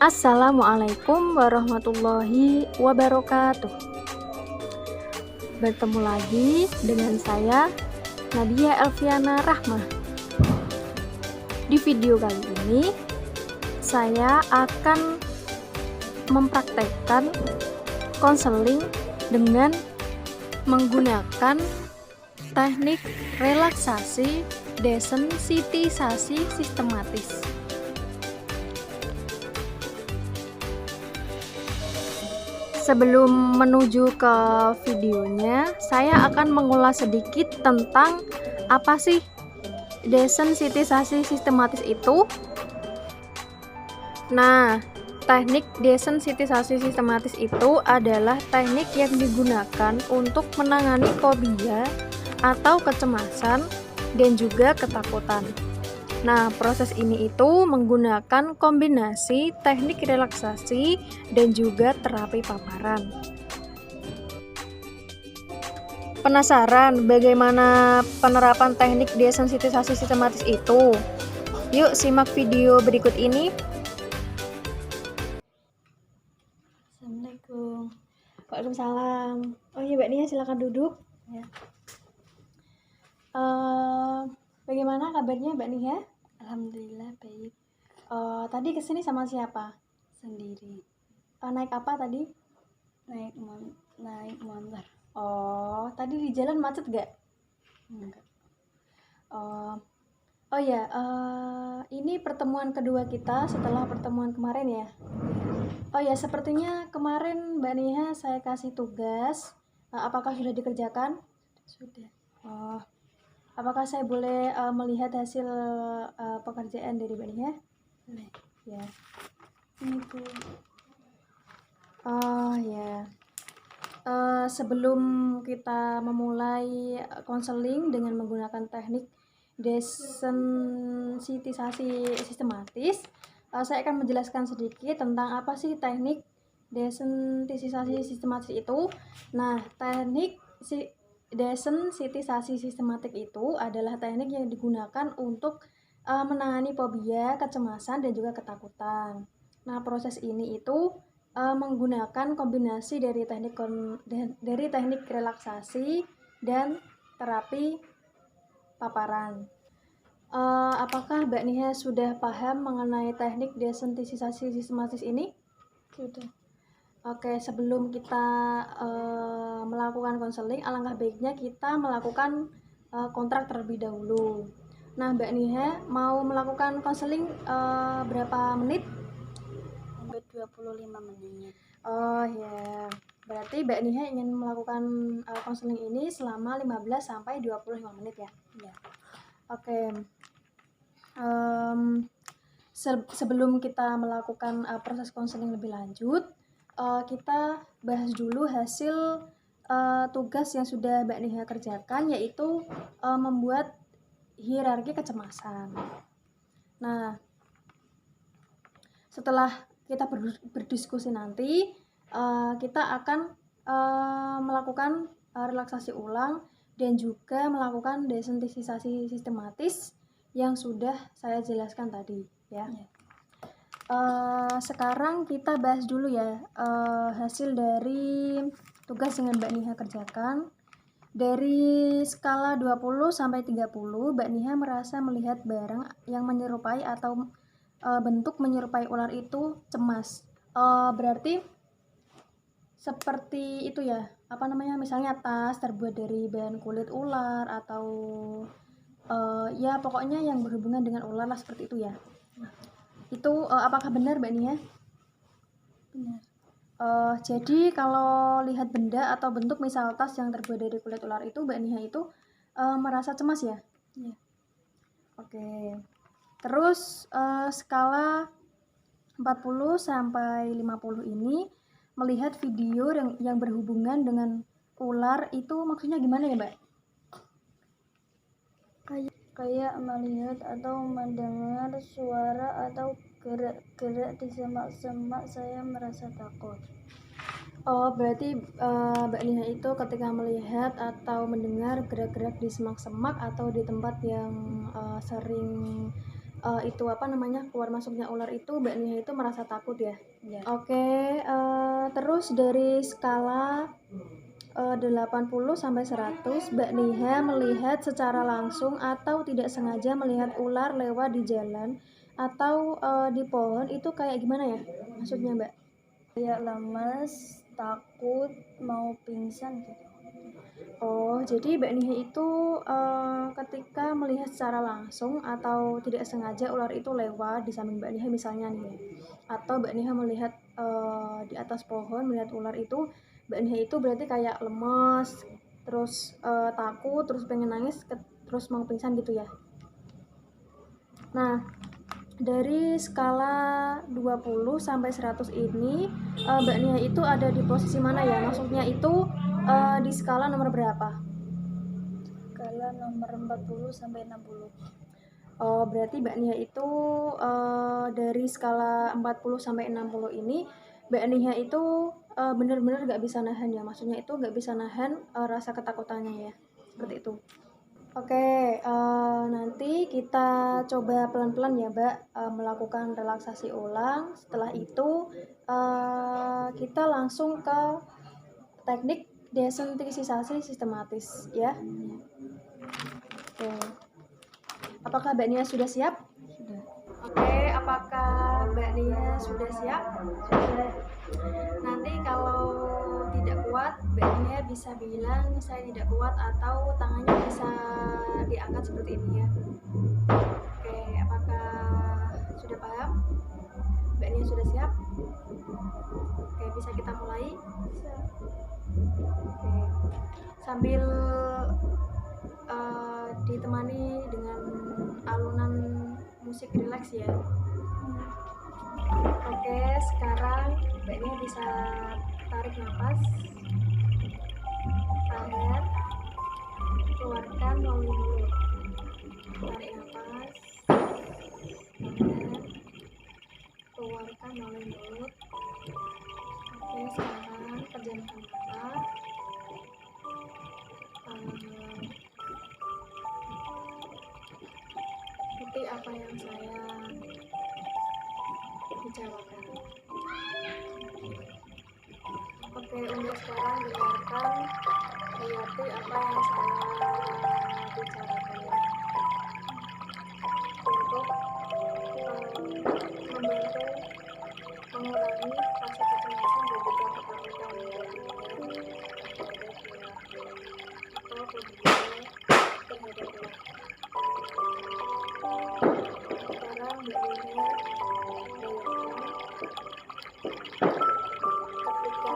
Assalamualaikum warahmatullahi wabarakatuh. Bertemu lagi dengan saya, Nadia Elviana Rahmah. Di video kali ini, saya akan mempraktekkan konseling dengan menggunakan teknik relaksasi desensitisasi sistematis. Sebelum menuju ke videonya, saya akan mengulas sedikit tentang apa sih desensitisasi sistematis itu. Nah, teknik desensitisasi sistematis itu adalah teknik yang digunakan untuk menangani fobia atau kecemasan dan juga ketakutan. Nah, proses ini itu menggunakan kombinasi teknik relaksasi dan juga terapi paparan. Penasaran bagaimana penerapan teknik desensitisasi sistematis itu? Yuk simak video berikut ini. Assalamualaikum. Waalaikumsalam. Oh iya, Mbak Nia, silakan duduk. Ya. Bagaimana kabarnya Mbak Nia? Alhamdulillah baik. Tadi kesini sama siapa? Sendiri. Naik apa tadi? Naik motor. Oh, tadi di jalan macet gak? Enggak. Oh ya, ini pertemuan kedua kita setelah pertemuan kemarin ya. Oh ya, sepertinya kemarin Mbak Nia saya kasih tugas. Apakah sudah dikerjakan? Sudah. Apakah saya boleh melihat hasil pekerjaan dari Mbak Nia? Boleh. Ya. Ini Bu. Oh ya. Sebelum kita memulai konseling dengan menggunakan teknik desensitisasi sistematis, saya akan menjelaskan sedikit tentang apa sih teknik desensitisasi sistematis itu. Nah, teknik desensitisasi sistematik itu adalah teknik yang digunakan untuk menangani fobia, kecemasan, dan juga ketakutan. Nah, proses ini itu menggunakan kombinasi dari teknik relaksasi dan terapi paparan. Apakah Mbak Nia sudah paham mengenai teknik desensitisasi sistematis ini? Sudah. Oke, sebelum kita melakukan konseling, alangkah baiknya kita melakukan kontrak terlebih dahulu. Nah, Mbak Nia mau melakukan konseling berapa menit? Sampai 25 menit. Oh ya, berarti Mbak Nia ingin melakukan konseling ini selama 15 sampai 25 menit ya? Ya. Oke. Sebelum kita melakukan proses konseling lebih lanjut, kita bahas dulu hasil tugas yang sudah Mbak Nia kerjakan, yaitu membuat hierarki kecemasan. Nah, setelah kita berdiskusi nanti, kita akan melakukan relaksasi ulang dan juga melakukan desensitisasi sistematis yang sudah saya jelaskan tadi ya. Sekarang kita bahas dulu ya hasil dari tugas yang Mbak Nia kerjakan. Dari skala 20 sampai 30, Mbak Nia merasa melihat barang yang menyerupai atau bentuk menyerupai ular itu cemas. Berarti seperti itu ya, misalnya tas terbuat dari bahan kulit ular atau ya pokoknya yang berhubungan dengan ular lah, seperti itu ya. Itu apakah benar Mbak Nia? Benar. Jadi kalau lihat benda atau bentuk misal tas yang terbuat dari kulit ular itu, Mbak Nia itu merasa cemas ya? Ya. Oke. Terus skala 40 sampai 50 ini melihat video yang berhubungan dengan ular itu maksudnya gimana ya, Mbak? Kayak melihat atau mendengar suara atau gerak-gerak di semak-semak, saya merasa takut. Oh, berarti Mbak Nia itu ketika melihat atau mendengar gerak-gerak di semak-semak atau di tempat yang sering itu apa namanya, keluar masuknya ular itu Mbak Nia itu merasa takut ya? Ya. Oke, terus dari skala 80 sampai 100, Mbak Niha melihat secara langsung atau tidak sengaja melihat ular lewat di jalan atau di pohon itu kayak gimana ya? Maksudnya Mbak? Kayak lemes, takut, mau pingsan gitu. Oh, jadi Mbak Niha itu ketika melihat secara langsung atau tidak sengaja ular itu lewat di samping Mbak Niha misalnya nih, atau Mbak Niha melihat di atas pohon melihat ular itu, Mbak Niha itu berarti kayak lemes, terus takut, terus pengen nangis, terus mau pingsan gitu ya. Nah, dari skala 20 sampai 100 ini Mbak Nia itu ada di posisi mana ya? Maksudnya itu di skala nomor berapa? Skala nomor 40 sampai 60. Oh, berarti Mbak Nia itu dari skala 40 sampai 60 ini Mbak Nia itu benar-benar nggak bisa nahan ya? Maksudnya itu nggak bisa nahan rasa ketakutannya ya? Seperti itu. Oke, nanti kita coba pelan-pelan ya Mbak melakukan relaksasi ulang. Setelah itu kita langsung ke teknik desensitisasi sistematis ya. Oke. Apakah Mbak Nia sudah siap? Sudah. Oke, apakah Mbak Nia sudah siap? Sudah. Nanti kalau tidak kuat, Mbak Nia bisa bilang saya tidak kuat atau tangannya bisa diangkat seperti ini ya. Oke, apakah sudah paham? Mbak Nia sudah siap? Oke, bisa kita mulai? Oke, sambil ditemani dengan alunan musik rileks ya. Oke, sekarang Mbak Nia bisa tarik nafas, tahan, keluarkan melalui mulut. Tarik nafas, tahan, keluarkan melalui mulut. Oke, sekarang pejamkan mata. Ikuti apa yang saya bicarakan. Oke, untuk sekarang dengarkan, hayati apa yang saya bicarakan ya. Untuk membantu mengurangi rasa kecemasan dan juga ketakutan atau fobia terhadap ular. Sekarang Mbak Nia bayangkan ketika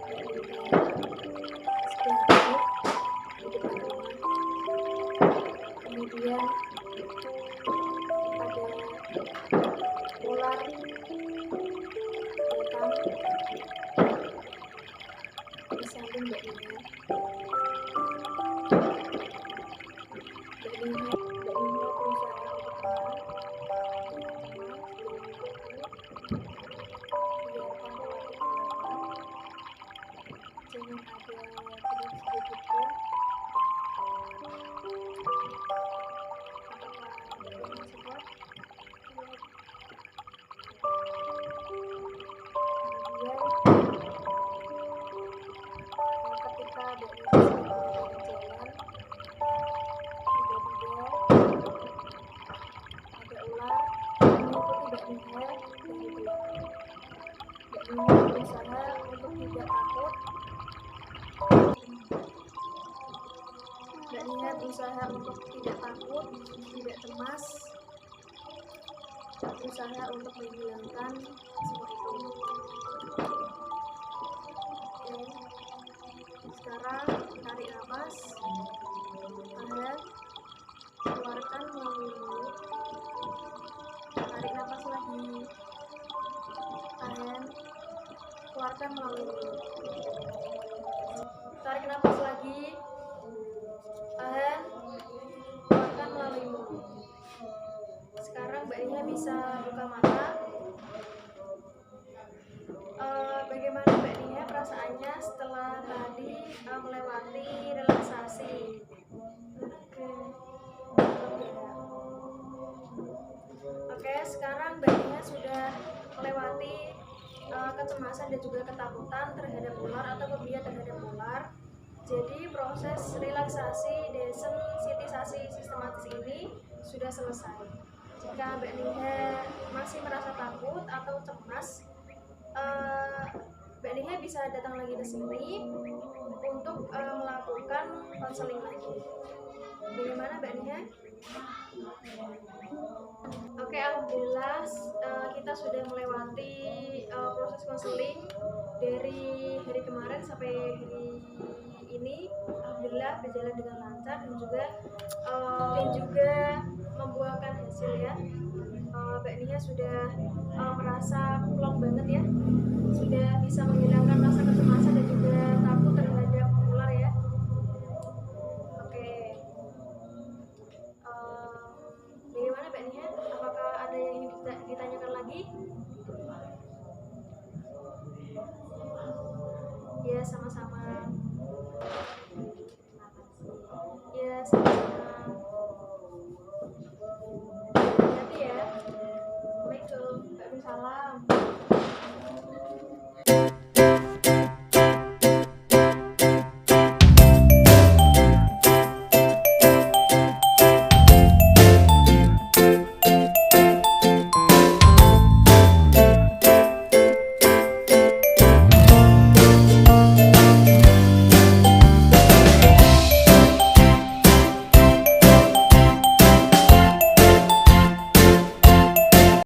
Mbak Nia sedang duduk di depan rumah, kemudian ada ular datang di samping Mbak Nia. Mbak Nia berusaha untuk tenang, biarkan relatif pelan-pelan, jangan ada gerak sedikit pun. Apakah Mbak Nia masih kuat? Kemudian ketika Mbak Nia sedang berada di jalan, tiba-tiba ada ular mengikuti Mbak Nia dari belakang. Mbak Nia berusaha untuk tidak takut. Mbak Nia berusaha untuk tidak takut, tidak cemas, berusaha untuk menghilangkan semua itu. Oke, sekarang tarik nafas, tahan, keluarkan melalui mulut, tarik nafas lagi, tahan, keluarkan melalui mulut, tarik nafas lagi, tahan, keluarkan melalui mulut. Sekarang Mbak Nia bisa buka mata. Bagaimana Mbak Nia perasaannya setelah tadi melewati relaksasi? Oke, ya. Oke, sekarang Mbak Nia sudah melewati kecemasan dan juga ketakutan terhadap ular atau fobia terhadap ular. Jadi proses relaksasi, desensitisasi sistematis ini sudah selesai. Jika Mbak Nia masih merasa takut atau cemas, Mbak Nia bisa datang lagi ke sini untuk melakukan konseling lagi. Bagaimana Mbak Nia? Oke, alhamdulillah kita sudah melewati proses konseling dari hari kemarin sampai hari ini. Alhamdulillah berjalan dengan lancar dan juga membuahkan hasil ya. Mbak Nia sudah merasa plong banget ya, sudah bisa menghilangkan rasa kecemasan dan juga takut terhadap ular ya. Oke. Bagaimana Mbak Nia? Apakah ada yang ingin ditanyakan lagi? Ya, sama-sama. Ya, sama-sama.